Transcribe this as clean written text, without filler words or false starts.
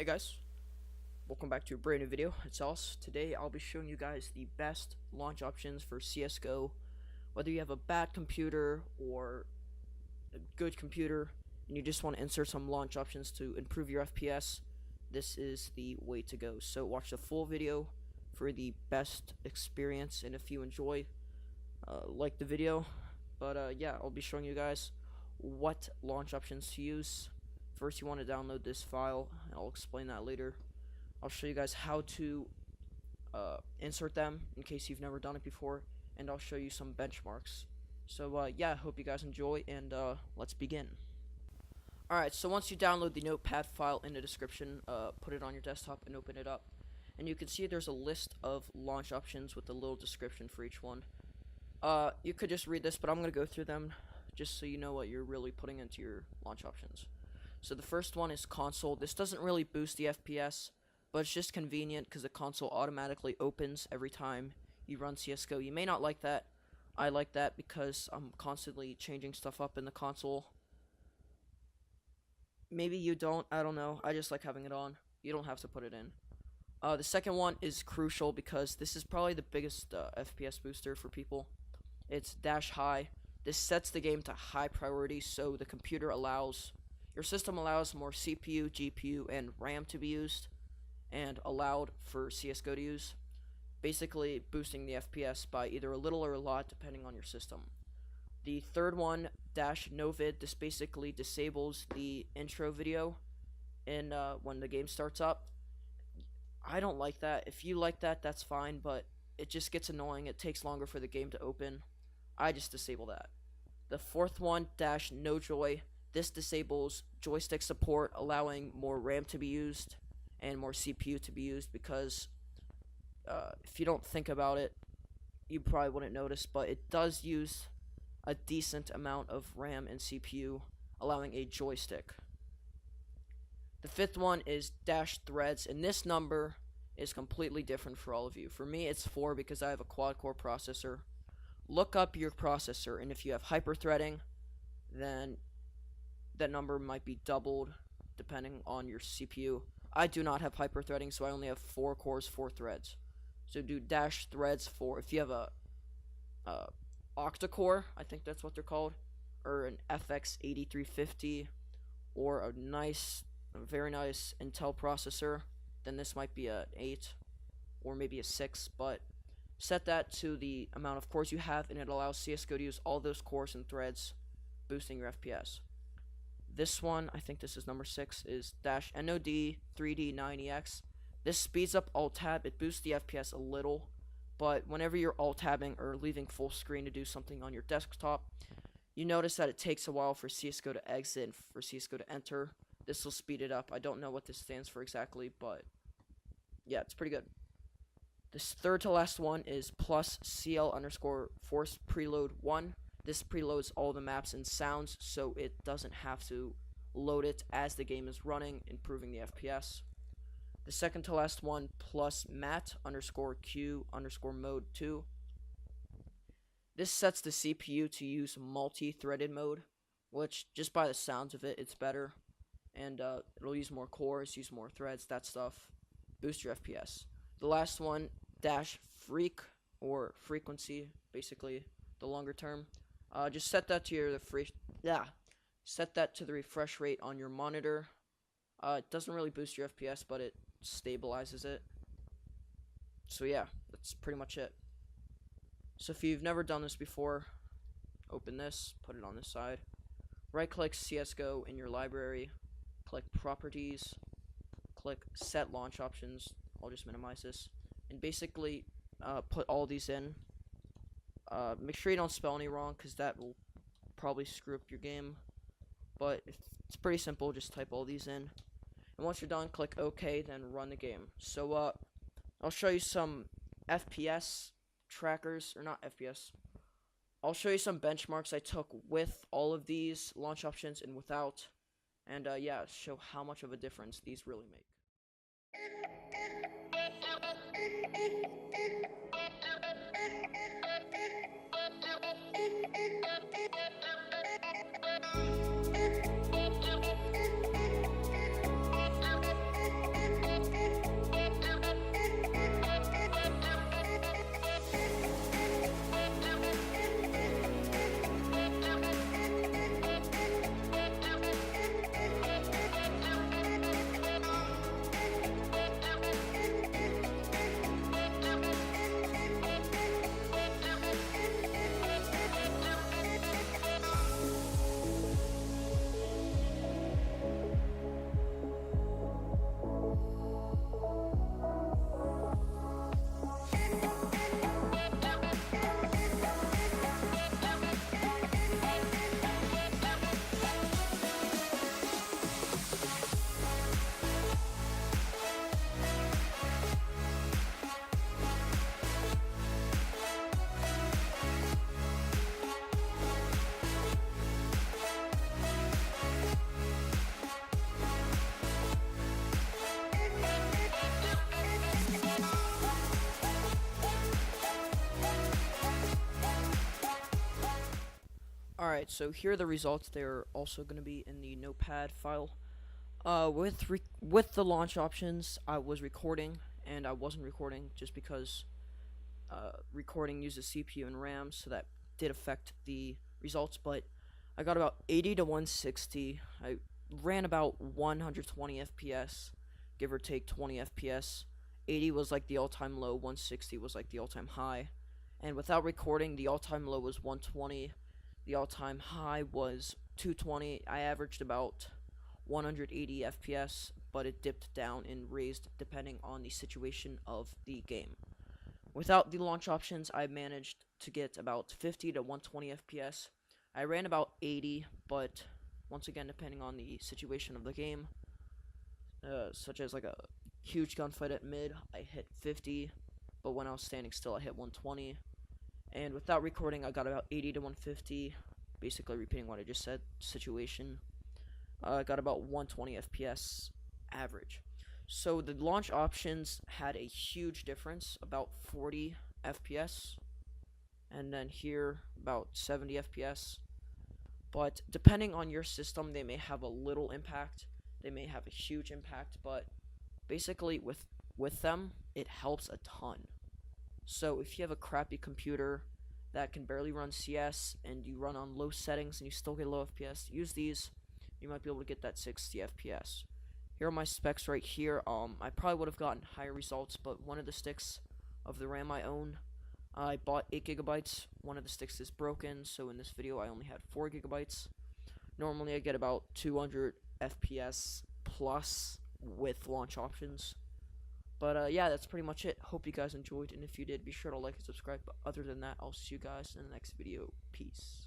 Hey guys, welcome back to a brand new video. It's us. Today I'll be showing you guys the best launch options for CSGO. Whether you have a bad computer or a good computer and you just want to insert some launch options to improve your FPS, this is the way to go. So watch the full video for the best experience, and if you enjoy, like the video. But yeah, I'll be showing you guys what launch options to use. First, you want to download this file, and I'll explain that later. I'll show you guys how to insert them in case you've never done it before, and I'll show you some benchmarks. So yeah, hope you guys enjoy, and let's begin. Alright, so once you download the notepad file in the description, put it on your desktop and open it up, and you can see there's a list of launch options with a little description for each one. You could just read this, but I'm going to go through them just so you know what you're really putting into your launch options. So the first one is console. This doesn't really boost the FPS, but it's just convenient because the console automatically opens every time you run CSGO. You may not like that. I like that because I'm constantly changing stuff up in the console. Maybe you don't, I don't know. I just like having it on. You don't have to put it in. The second one is crucial because this is probably the biggest FPS booster for people. It's dash high. This sets the game to high priority, so the computer allows, your system allows more CPU, GPU, and RAM to be used, and allowed for CSGO to use, basically boosting the FPS by either a little or a lot depending on your system. The third one, dash no vid, this basically disables the intro video in when the game starts up. I don't like that. If you like that, that's fine, but it just gets annoying. It takes longer for the game to open. I just disable that. The fourth one, dash no joy, this disables joystick support, allowing more RAM to be used and more CPU to be used, because if you don't think about it, you probably wouldn't notice, but it does use a decent amount of RAM and CPU, allowing a joystick. The fifth one is dash threads, and this number is completely different for all of you. For me, it's 4 because I have a quad-core processor. Look up your processor, and if you have hyper-threading, then that number might be doubled depending on your CPU. I do not have hyper-threading, so I only have 4 cores, 4 threads. So do dash threads for, if you have a octa-core, I think that's what they're called, or an FX 8350, or a very nice Intel processor, then this might be an 8 or maybe a 6, but set that to the amount of cores you have, and it allows CSGO to use all those cores and threads, boosting your FPS. This one, I think this is number 6, is dash NOD 3D9EX. This speeds up alt-tab. It boosts the FPS a little, but whenever you're alt-tabbing or leaving full screen to do something on your desktop, you notice that it takes a while for CSGO to exit and for CSGO to enter. This will speed it up. I don't know what this stands for exactly, but yeah, it's pretty good. This third to last one is plus CL underscore force preload 1. This preloads all the maps and sounds, so it doesn't have to load it as the game is running, improving the FPS. The second to last one, plus mat underscore Q underscore mode 2. This sets the CPU to use multi-threaded mode, which just by the sounds of it, it's better. And it'll use more cores, use more threads, that stuff. Boost your FPS. The last one, dash freak, or frequency, basically the longer term. Just set that to set that to the refresh rate on your monitor. It doesn't really boost your FPS, but it stabilizes it. So yeah, that's pretty much it. So if you've never done this before, open this, put it on this side. Right-click CSGO in your library, click Properties, click Set Launch Options. I'll just minimize this, and basically put all these in. Make sure you don't spell any wrong, because that will probably screw up your game. But it's pretty simple. Just type all these in, and once you're done, click OK, then run the game. So I'll show you some FPS trackers, or not FPS. I'll show you some benchmarks I took with all of these launch options and without, and yeah, show how much of a difference these really make. Alright, so here are the results. They're also going to be in the notepad file. With the launch options, I was recording, and I wasn't recording just because recording uses CPU and RAM, so that did affect the results, but I got about 80 to 160. I ran about 120 FPS, give or take 20 FPS. 80 was like the all-time low, 160 was like the all-time high. And without recording, the all-time low was 120, the all-time high was 220. I averaged about 180 FPS, but it dipped down and raised depending on the situation of the game. Without the launch options, I managed to get about 50 to 120 FPS. I ran about 80, but once again, depending on the situation of the game, such as like a huge gunfight at mid, I hit 50, but when I was standing still, I hit 120. And without recording, I got about 80 to 150, basically repeating what I just said, situation. I got about 120 FPS average. So the launch options had a huge difference, about 40 FPS, and then here about 70 FPS. But depending on your system, they may have a little impact, they may have a huge impact, but basically with them, it helps a ton. So if you have a crappy computer that can barely run CS and you run on low settings and you still get low FPS, use these. You might be able to get that 60 FPS. Here are my specs right here. I probably would have gotten higher results, but one of the sticks of the RAM I own, I bought 8 gigabytes. One of the sticks is broken, so in this video I only had 4 gigabytes. Normally I get about 200 FPS plus with launch options. But yeah, that's pretty much it. Hope you guys enjoyed, and if you did, be sure to like and subscribe. But other than that, I'll see you guys in the next video. Peace.